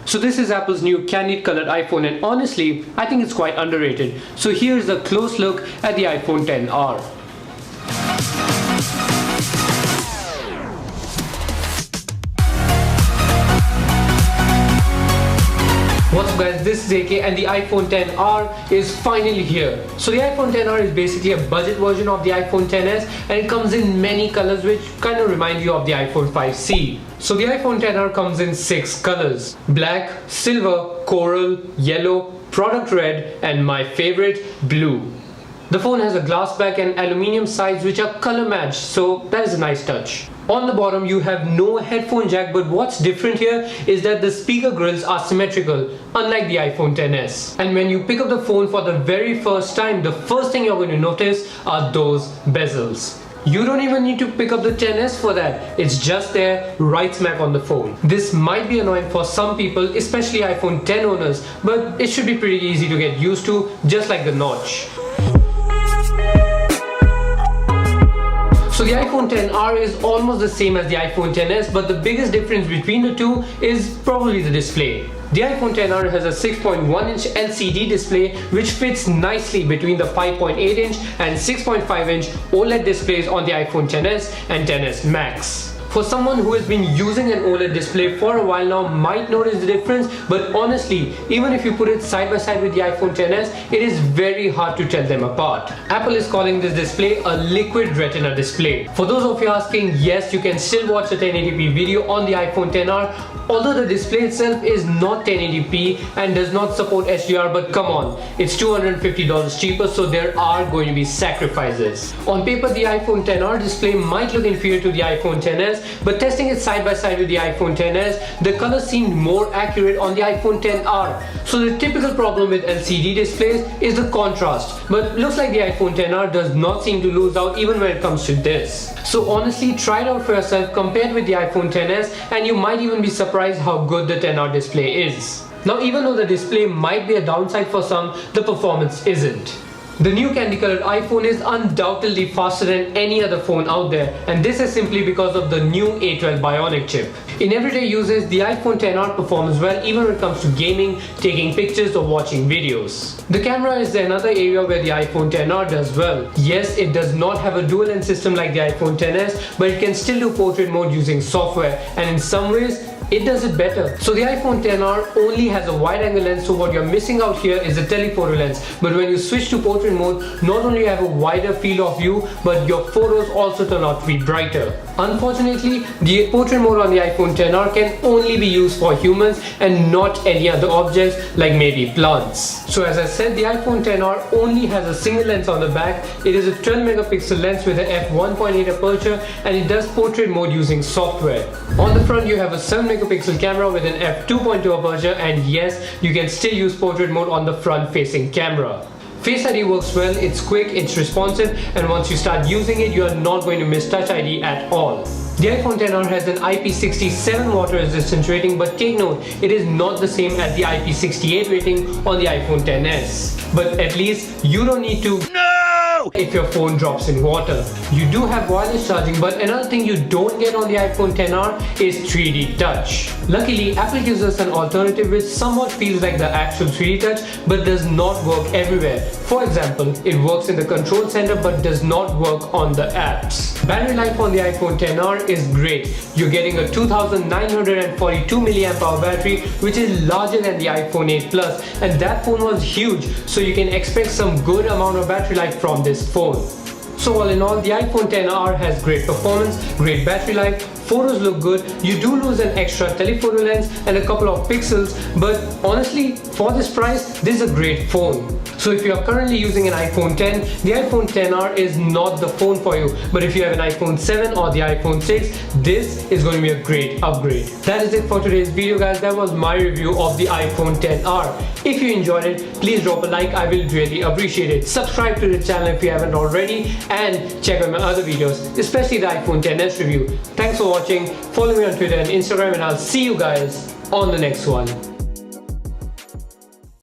So this is Apple's new candied colored iPhone, and honestly, I think it's quite underrated. So here's a close look at the iPhone XR. What's up guys, this is AK and the iPhone XR is finally here. So the iPhone XR is basically a budget version of the iPhone XS, and it comes in many colors which kind of remind you of the iPhone 5C. So the iPhone XR comes in 6 colors: black, silver, coral, yellow, product red, and my favorite, blue. The phone has a glass back and aluminium sides which are color matched, so that is a nice touch. On the bottom you have no headphone jack, but what's different here is that the speaker grills are symmetrical, unlike the iPhone XS. And when you pick up the phone for the very first time, the first thing you're going to notice are those bezels. You don't even need to pick up the XS for that, it's just there right smack on the phone. This might be annoying for some people, especially iPhone X owners, but it should be pretty easy to get used to, just like the notch. So the iPhone XR is almost the same as the iPhone XS, but the biggest difference between the two is probably the display. The iPhone XR has a 6.1-inch LCD display which fits nicely between the 5.8-inch and 6.5-inch OLED displays on the iPhone XS and XS Max. For someone who has been using an OLED display for a while now might notice the difference, but honestly, even if you put it side by side with the iPhone XS, it is very hard to tell them apart. Apple is calling this display a liquid retina display. For those of you asking, yes, you can still watch a 1080p video on the iPhone XR, although the display itself is not 1080p and does not support HDR, but come on, it's $250 cheaper, so there are going to be sacrifices. On paper, the iPhone XR display might look inferior to the iPhone XS, but testing it side by side with the iPhone XS, the color seemed more accurate on the iPhone XR. So the typical problem with LCD displays is the contrast, but looks like the iPhone XR does not seem to lose out even when it comes to this. So honestly, try it out for yourself compared with the iPhone XS, and you might even be surprised how good the XR display is. Now, even though the display might be a downside for some, the performance isn't. The new candy colored iPhone is undoubtedly faster than any other phone out there, and this is simply because of the new A12 Bionic chip. In everyday uses, the iPhone XR performs well even when it comes to gaming, taking pictures or watching videos. The camera is another area where the iPhone XR does well. Yes, it does not have a dual lens system like the iPhone XS, but it can still do portrait mode using software, and in some ways, it does it better. So the iPhone XR only has a wide angle lens, so what you're missing out here is a telephoto lens. But when you switch to portrait mode, not only have a wider field of view, but your photos also turn out to be brighter. Unfortunately, the portrait mode on the iPhone XR can only be used for humans and not any other objects like maybe plants. So as I said, the iPhone XR only has a single lens on the back. It is a 12 megapixel lens with an f1.8 aperture, and it does portrait mode using software. On the front you have a 7 megapixel camera with an f2.2 aperture, and yes, you can still use portrait mode on the front facing camera. Face ID works well, it's quick, it's responsive, and once you start using it, you are not going to miss Touch ID at all. The iPhone XR has an IP67 water resistance rating, but take note, it is not the same as the IP68 rating on the iPhone XS. But at least you don't need to if your phone drops in water. You do have wireless charging, but another thing you don't get on the iPhone XR is 3D touch. Luckily, Apple gives us an alternative which somewhat feels like the actual 3D touch but does not work everywhere. For example, it works in the control center but does not work on the apps. Battery life on the iPhone XR is great. You're getting a 2942 mAh battery, which is larger than the iPhone 8 Plus, and that phone was huge, so you can expect some good amount of battery life from this phone. So all in all, the iPhone XR has great performance, great battery life, photos look good, you do lose an extra telephoto lens and a couple of pixels, but honestly, for this price, this is a great phone. So if you are currently using an iPhone X, the iPhone XR is not the phone for you, but if you have an iPhone 7 or the iPhone 6, this is going to be a great upgrade. That is it for today's video guys, that was my review of the iPhone XR. If you enjoyed it, please drop a like, I will really appreciate it. Subscribe to the channel if you haven't already, and check out my other videos, especially the iPhone XS review. Thanks for watching, follow me on Twitter and Instagram, and I'll see you guys on the next one.